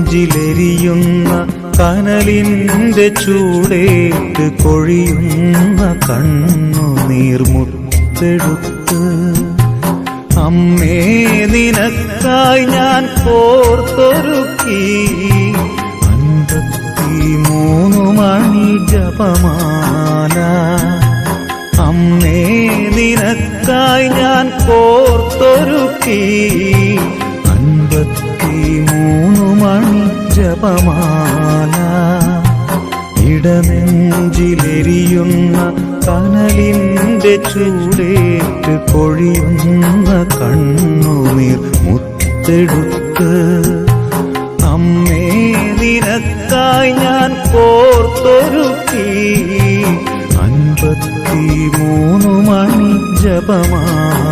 ഇടനെഞ്ചിലെരിയുന്ന കനലിന്റെ ചൂടേറ്റ് കൊഴിയുന്ന കണ്ണുനീർമുത്തെടുത്ത് അമ്മേ നിനക്കായി ഞാൻ കോർത്തൊരുക്കി 53 മണി ജപമാല. അമ്മേ നിനക്കായി ഞാൻ കോർത്തൊരുക്കി 53 മണി ജപമാല. ഇടനെഞ്ചിലെരിയുന്ന കനലിന്റെ ചൂടേറ്റ് കൊഴിയുന്ന കണ്ണുനീർ മുത്തെടുത്ത് അമ്മേ നിനക്കായി ഞാൻ കോർത്തൊരുക്കി 53 മണി ജപമാല.